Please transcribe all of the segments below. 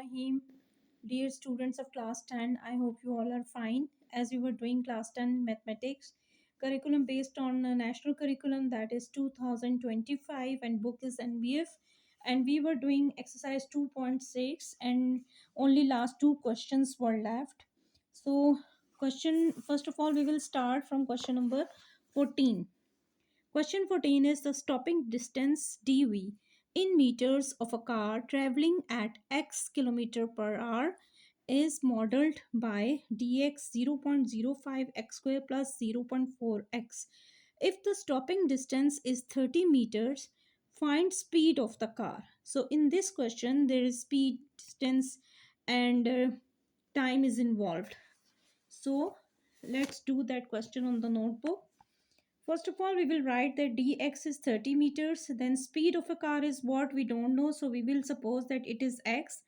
Rahim. Dear students of class 10, I hope you all are fine as we were doing class 10 mathematics curriculum based on national curriculum, that is 2025, and book is NBF, and we were doing exercise 2.6 and only last two questions were left. So question first of all we will start from question number 14. Question 14 is the stopping distance dv in meters of a car traveling at x kilometer per hour is modeled by dx 0.05 x square plus 0.4 x. If the stopping distance is 30 meters, find speed of the car. So in this question there is speed, distance, and time is involved. So let's do that question on the notebook. First of all, we will write that dx is 30 meters. Then speed of a car is what? We don't know. So we will suppose that it is x.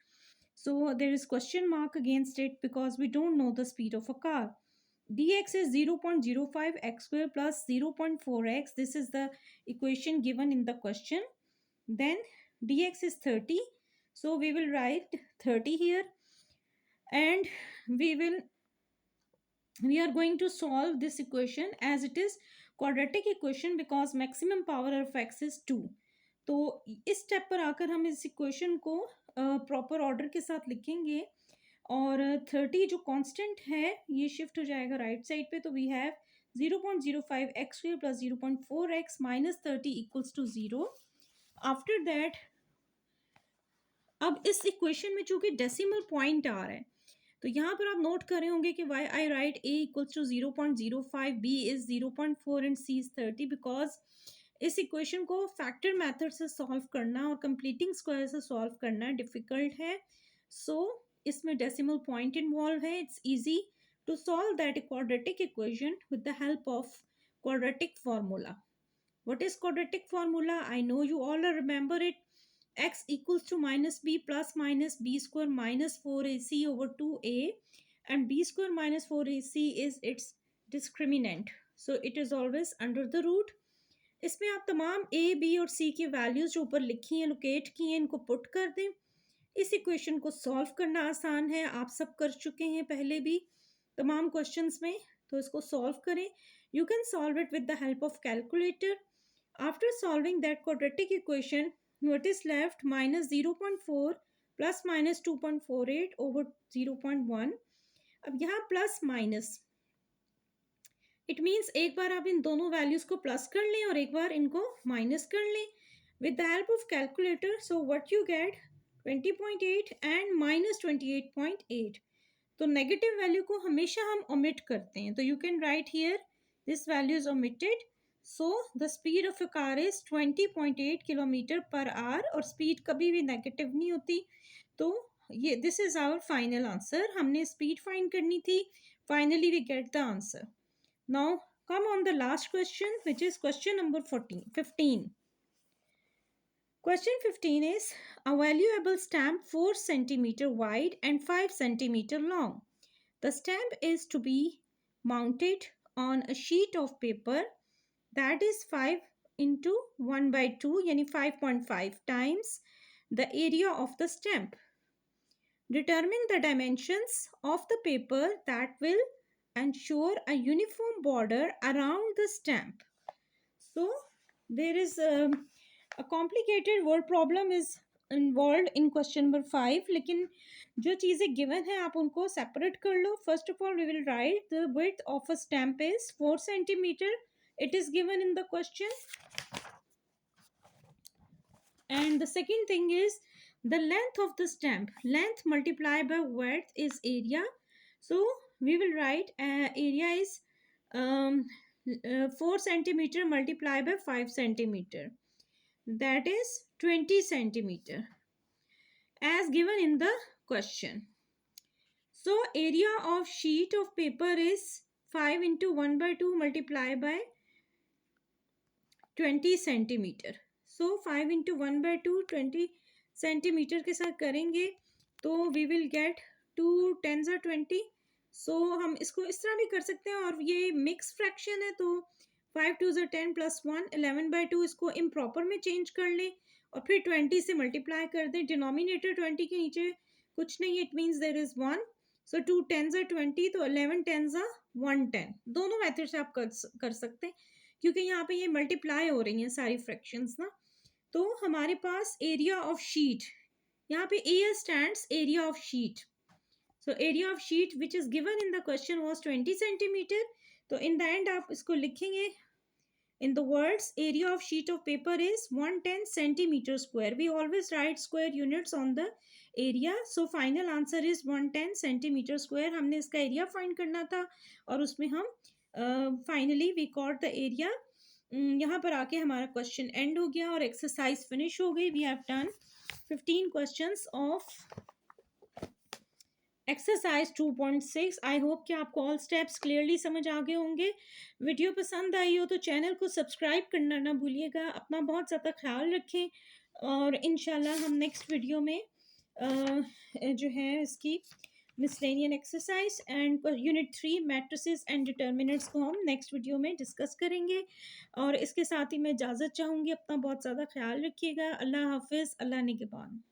So there is question mark against it because we don't know the speed of a car. Dx is 0.05 x square plus 0.4x. This is the equation given in the question. Then dx is 30. So we will write 30 here. And we are going to solve this equation as it is quadratic equation because maximum power of x is 2. तो इस step पर आकर हम इस equation को proper order के साथ लिखेंगे और 30 जो कांस्टेंट है ये शिफ्ट हो जाएगा राइट साइड पे. तो we have 0.05 x square plus 0.4 x minus 30 equals to 0. After that अब इस इक्वेशन में चूंकि डेसिमल पॉइंट आ रहा है तो यहाँ पर आप नोट कर रहे होंगे कि why I write a equals to 0.05, b is 0.4 and c is 30 because इस इक्वेशन को फैक्टर मेथड से सॉल्व करना और कंप्लीटिंग स्क्वायर से सॉल्व करना डिफिकल्ट है. सो इसमें डेसिमल पॉइंट इन्वॉल्व है. It's easy to solve that quadratic equation with the help of quadratic formula. What is quadratic formula? I know you all remember it. X equals to minus b plus minus b square minus 4ac over 2a, and b square minus 4ac is its discriminant. So it is always under the root. इसमें आप तमाम a, b और c की values जो ऊपर लिखी हैं locate की हैं इनको पुट कर दें. इस इक्वेशन को सॉल्व करना आसान है, आप सब कर चुके हैं पहले भी तमाम क्वेश्चंस में. तो इसको सॉल्व करें. You can solve it with the help of calculator. After solving that quadratic equation, what is left? Minus 0.4 plus minus 2.48 over 0.1. अब यहाँ प्लस माइनस इट मीन्स एक बार आप इन दोनों वैल्यूज को प्लस कर लें और एक बार इनको माइनस कर लें with the help of calculator. So what you get 20.8 and minus 28.8. तो नेगेटिव वैल्यू को हमेशा हम ओमिट करते हैं. तो you can write here this value is omitted. So the speed of a car is 20.8 kilometre per hour और speed कभी भी नेगेटिव नहीं होती. तो ये this is our final answer. हमने स्पीड फाइंड करनी थी. Finally we get the answer. Now come on the last question which is question number 15. Question 15 is a valuable stamp 4 centimeter wide and 5 centimeter long. The stamp is to be mounted on a sheet of paper that is 5 into 1 by 2 यानी 5.5 times the area of the stamp. Determine the dimensions of the paper that will ensure a uniform border around the stamp. So there is a complicated word problem is involved in question number 5. लेकिन जो चीज़ें given है आप उनको separate कर लो. First of all we will write the width of a stamp is 4 centimeter. It is given in the question. And the second thing is the length of the stamp. Length multiplied by width is area. So we will write area is 4 centimeter multiplied by 5 centimeter. That is 20 centimeter as given in the question. So area of sheet of paper is 5 into 1 by 2 multiplied by 20 centimetre. So 5 into 1 by 2 20 centimetre के साथ करेंगे तो we will get 2 10s are 20. So हम इसको इस तरह भी कर सकते हैं और ये मिक्स फ्रैक्शन है तो 5 2s are 10 प्लस 1 11 बाई 2 इसको इम्प्रॉपर में चेंज कर लें और फिर 20 से मल्टीप्लाई कर दें. डिनोमिनेटर 20 के नीचे कुछ नहीं, it means there is 1, so 2 10s are 20, तो 11 10s are 110। दोनों मेथड से आप कर सकते हैं, क्योंकि यहाँ पे ये मल्टीप्लाई हो रही हैं सारी फ्रैक्शंस ना। तो हमारे पास एरिया ऑफ शीट, यहाँ पे ए stands area of sheet. So area of sheet which is given in the question was 20 centimeter. तो in the end आप इसको लिखेंगे in the words area of sheet of paper is 110 centimeter square. We always write square units on the area. So final answer is 110 centimeter square. हमने इसका area find करना था और उसमें हम finally we got the area. यहाँ पर आके हमारा क्वेश्चन एंड हो गया और एक्सरसाइज फिनिश हो गई। We have done 15 questions of exercise 2.6। I hope कि आपको ऑल स्टेप्स क्लियरली समझ आ गए होंगे। वीडियो पसंद आई हो तो चैनल को सब्सक्राइब करना ना भूलिएगा। अपना बहुत ज़्यादा ख्याल रखें और इंशाल्लाह हम नेक्स्ट वीडियो में जो है इसकी miscellaneous exercise and unit 3 matrices and determinants को हम नेक्स्ट वीडियो में डिस्कस करेंगे। और इसके साथ ही मैं इजाज़त चाहूँगी। अपना बहुत ज़्यादा ख्याल रखिएगा। अल्लाह हाफिज़, अल्लाह निगहबान।